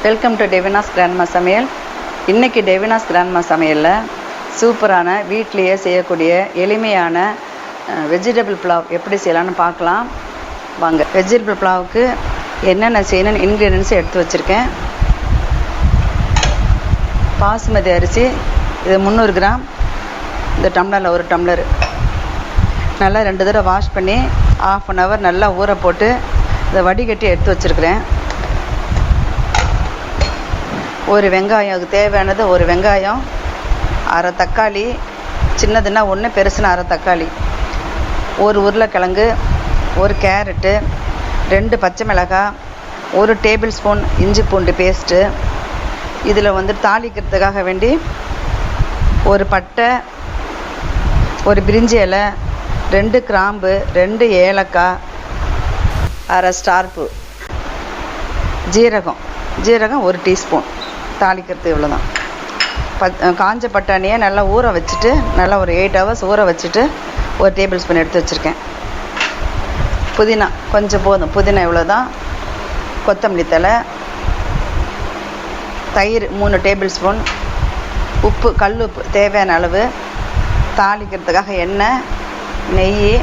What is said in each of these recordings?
Welcome to டெவினாஸ் grandma சமையல். இன்றைக்கி டெவினாஸ் grandma சமையலில் சூப்பரான வீட்டிலையே செய்யக்கூடிய எளிமையான வெஜிடபிள் புலாவ் எப்படி செய்யலான்னு பார்க்கலாம் வாங்க. வெஜிடபிள் புலாவுக்கு என்னென்ன செய்யணும்னு இன்க்ரீடியன்ஸ் எடுத்து வச்சுருக்கேன். பாசுமதி அரிசி இது 300 கிராம், இந்த டம்ளரில் 1 டம்ளர் நல்லா 2 தடவை வாஷ் பண்ணி ½ அன் ஹவர் நல்லா ஊற போட்டு இதை வடிகட்டி எடுத்து வச்சுருக்கிறேன். ஒரு வெங்காயம், அதுக்கு தேவையானது ஒரு வெங்காயம், அரை தக்காளி, சின்னதுன்னா 1, பெருசுன்னா அரை தக்காளி, ஒரு உருளைக்கிழங்கு, ஒரு கேரட்டு, 2 பச்சை மிளகாய், 1 டேபிள் ஸ்பூன் இஞ்சி பூண்டு பேஸ்ட்டு. இதில் தாளிக்கிறதுக்காக வேண்டி ஒரு பட்டை, ஒரு பிரிஞ்சி இலை, 2 கிராம்பு, 2 ஏலக்காய், அரை ஸ்டார்ப்பு, ஜீரகம் 1 டீஸ்பூன். தாளிக்கிறது இவ்வளோ தான். காஞ்ச பட்டாணியை நல்லா ஊற வச்சுட்டு நல்லா ஒரு 8 ஹவர்ஸ் ஊற வச்சுட்டு ஒரு டேபிள் ஸ்பூன் எடுத்து வச்சுருக்கேன். புதினா கொஞ்சம் போதும், புதினா இவ்வளோ தான். கொத்தமல்லி தழை, தயிர் 3 டேபிள் ஸ்பூன், உப்பு, கல் உப்பு தேவையான அளவு, தாளிக்கிறதுக்காக எண்ணெய், நெய்.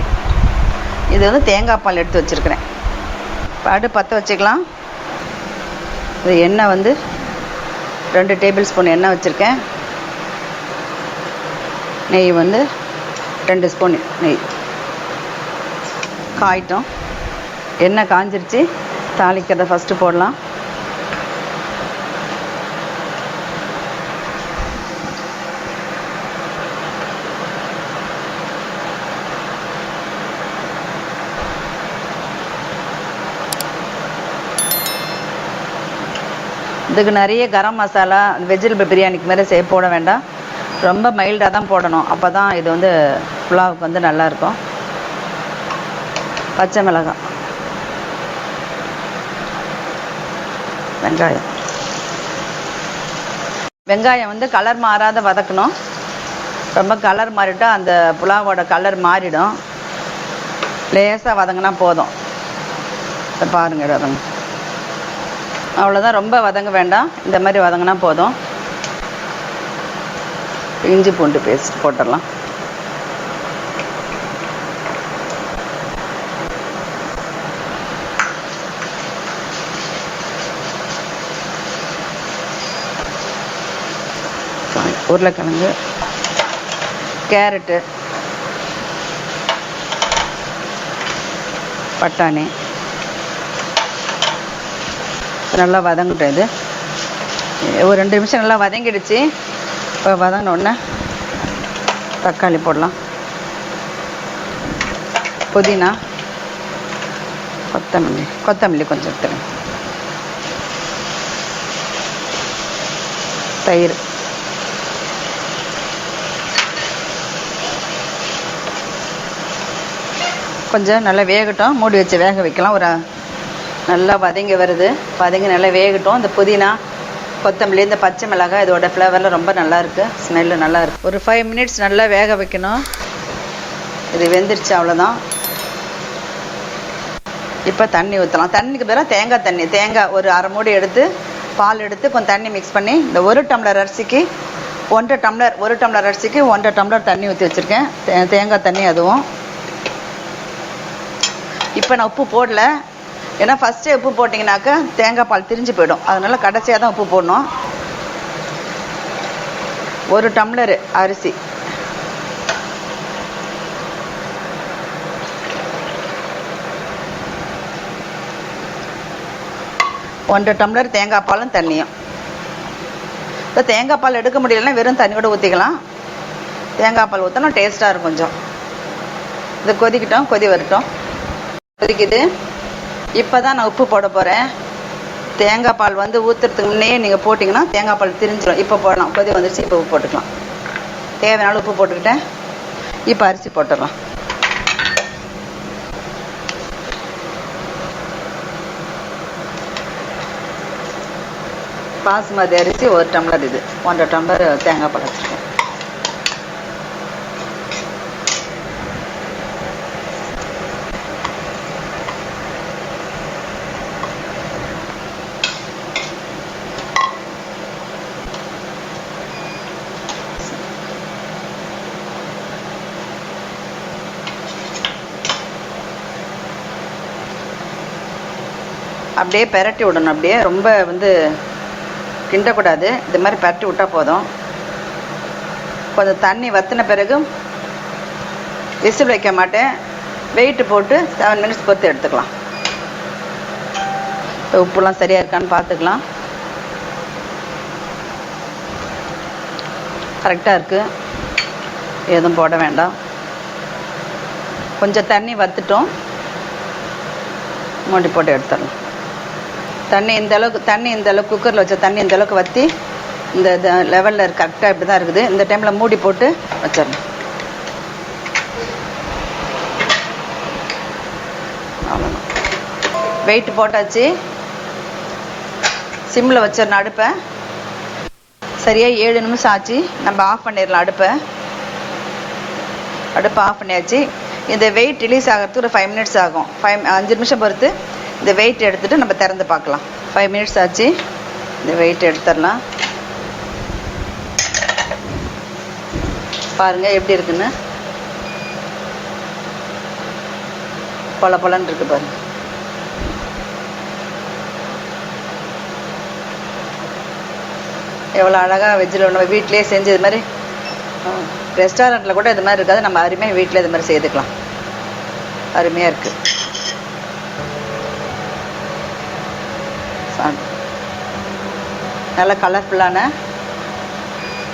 இது தேங்காய் பால் எடுத்து வச்சுருக்கிறேன். அடுப்பு பற்ற வச்சுக்கலாம். இது எண்ணெய் 2 டேபிள் ஸ்பூன் எண்ணெய் வச்சுருக்கேன். நெய் 2 ஸ்பூன் நெய் காயிட்டோம். எண்ணெய் காஞ்சிருச்சு. தாளிக்கிறத ஃபஸ்ட்டு போடலாம். இதுக்கு நிறைய கரம் மசாலா வெஜிடபிள் பிரியாணிக்கு மாதிரி போட வேண்டாம். ரொம்ப மைல்டாக தான் போடணும். அப்போ தான் இது புலாவுக்கு நல்லாயிருக்கும். பச்சை மிளகாய், வெங்காயம் கலர் மாறாத வதக்கணும். ரொம்ப கலர் மாறிட்டால் அந்த புலாவோட கலர் மாறிடும். லேசாக வதங்கினா போதும். பாருங்கள், வதங்க அவ்வளோதான். ரொம்ப வதங்க வேண்டாம், இந்த மாதிரி வதங்கினா போதும். இஞ்சி பூண்டு பேஸ்ட் போட்டுடலாம். உருளைக்கிழங்கு, கேரட்டு, பட்டாணி நல்லா வதங்கிட்டோம். இது ஒரு 2 நிமிஷம் நல்லா வதங்கிடுச்சு. இப்போ வதங்கினோடனே தக்காளி போடலாம். புதினா, கொத்தமல்லி கொஞ்சம் எடுத்துருங்க. தயிர், கொஞ்சம் நல்லா வேகட்டும். மூடி வச்சு வேக வைக்கலாம். ஒரு நல்லா வதங்கி வருது. வதங்கி நல்லா வேகட்டும். இந்த புதினா, கொத்தமல்லி, இந்த பச்சை மிளகாய் இதோட ஃப்ளேவரில் ரொம்ப நல்லாயிருக்கு. ஸ்மெல்லு நல்லாயிருக்கு. ஒரு 5 மினிட்ஸ் நல்லா வேக வைக்கணும். இது வெந்துருச்சு, அவ்வளோதான். இப்போ தண்ணி ஊற்றலாம். தண்ணிக்கு பதிலாக தேங்காய் ஒரு அரை மூடி எடுத்து பால் எடுத்து கொஞ்சம் தண்ணி மிக்ஸ் பண்ணி இந்த 1 டம்ளர் அரிசிக்கு 1 டம்ளர் அரிசிக்கு 1 டம்ளர் தண்ணி ஊற்றி வச்சுருக்கேன். தேங்காய் தண்ணி அதுவும். இப்போ நான் உப்பு போடல, ஏன்னா ஃபஸ்ட்டே உப்பு போட்டிங்கனாக்கா தேங்காய் பால் திரிஞ்சு போயிடும். அதனால் கடைசியாக தான் உப்பு போடணும். 1 டம்ளர் அரிசி, ஒன்றரை டம்ளர் தேங்காய் பாலும் தண்ணியும். இப்போ தேங்காய் பால் எடுக்க முடியலன்னா வெறும் தண்ணியோடு ஊற்றிக்கலாம். தேங்காய் பால் ஊற்றினா டேஸ்ட்டாக இருக்கும் கொஞ்சம். இது கொதிக்கிட்டோம், கொதி வரட்டும். கொதிக்குது. இப்போ தான் நான் உப்பு போட போகிறேன். தேங்காய் பால் ஊற்றுறதுக்கு முன்னே நீங்கள் போட்டிங்கன்னா தேங்காய் பால் திரிஞ்சிடும். இப்போ போடலாம். கொதி வந்துருச்சு. இப்போ உப்பு போட்டுக்கலாம். தேவையான உப்பு போட்டுக்கிட்டேன். இப்போ அரிசி போட்டுடலாம். பாசுமதி அரிசி 1 டம்ளர், இது 1.5 டம்ளர் தேங்காய் பால் வச்சுருக்கேன். அப்படியே பெரட்டி விடணும். அப்படியே ரொம்ப வந்து கிண்டக்கூடாது. இது மாதிரி பெரட்டி விட்டால் போதும். கொஞ்சம் தண்ணி வற்றின பிறகு விசில் வைக்க மாட்டேன். வெயிட்டு போட்டு 7 மினிட்ஸ் பொறுத்து எடுத்துக்கலாம். உப்புலாம் சரியாக இருக்கான்னு பார்த்துக்கலாம். கரெக்டாக இருக்குது, எதுவும் போட வேண்டாம். கொஞ்சம் தண்ணி வற்றுட்டோம், மூடி போட்டு எடுத்துடலாம். தண்ணி இந்த அளவுக்கு குக்கரில் வச்ச தண்ணி இந்த அளவுக்கு வற்றி இந்த லெவலில் கரெக்டாக இப்படி தான் இருக்குது. இந்த டைமில் மூடி போட்டு வச்சிடணும். அவ்வளோதான், வெயிட் போட்டாச்சு. சிம்மில் வச்சிடணும் அடுப்பை. சரியாக 7 நிமிஷம் ஆச்சு. நம்ம ஆஃப் பண்ணிடலாம் அடுப்பை ஆஃப் பண்ணியாச்சு. இந்த வெயிட் ரிலீஸ் ஆகிறதுக்கு ஒரு 5 மினிட்ஸ் ஆகும். 5 நிமிஷம் பொறுத்து இந்த வெயிட் எடுத்துகிட்டு நம்ம திறந்து பார்க்கலாம். 5 மினிட்ஸ் ஆச்சு. இந்த வெயிட் எடுத்துடலாம். பாருங்கள் எப்படி இருக்குன்னு. பொல பொலன்னு இருக்கு பாருங்கள். எவ்வளோ அழகாக வெஜ்ஜில் நம்ம வீட்டிலே செஞ்சு இது மாதிரி ரெஸ்டாரண்ட்டில் கூட இது மாதிரி இருக்காது. நம்ம அருமையாக வீட்டில் இது மாதிரி செய்துக்கலாம். அருமையாக இருக்குது. நல்ல கலர்ஃபுல்லான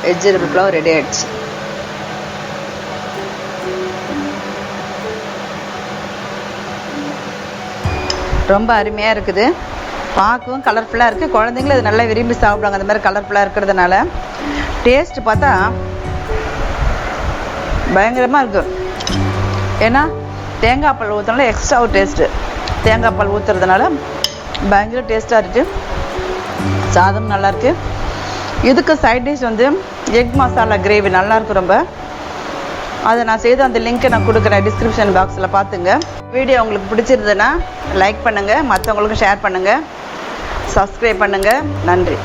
வெஜிடபிள் புலாவ் ரெடி ஆகிடுச்சு. ரொம்ப அருமையாக இருக்குது. பார்க்கவும் கலர்ஃபுல்லாக இருக்குது. குழந்தைங்களும் அது நல்லா விரும்பி சாப்பிடுவாங்க அந்த மாதிரி கலர்ஃபுல்லாக இருக்கிறதுனால. டேஸ்ட்டு பார்த்தா பயங்கரமாக இருக்குது. ஏன்னா தேங்காய் பால் ஊற்றினால எக்ஸ்ட்ரா ஒரு டேஸ்ட்டு. தேங்காய் பால் ஊற்றுறதுனால பயங்கர டேஸ்ட்டாக இருக்குது. சாதம் நல்லாயிருக்கு. இதுக்கு சைட் டிஷ் வந்து எக் மசாலா கிரேவி நல்லாயிருக்கு ரொம்ப. அதை நான் செய்து அந்த லிங்க்கை நான் கொடுக்குறேன் டிஸ்கிரிப்ஷன் பாக்ஸில் பார்த்துங்க. வீடியோ உங்களுக்கு பிடிச்சிருந்ததுன்னா லைக் பண்ணுங்கள், மற்றவங்களுக்கும் ஷேர் பண்ணுங்கள், சப்ஸ்கிரைப் பண்ணுங்கள். நன்றி.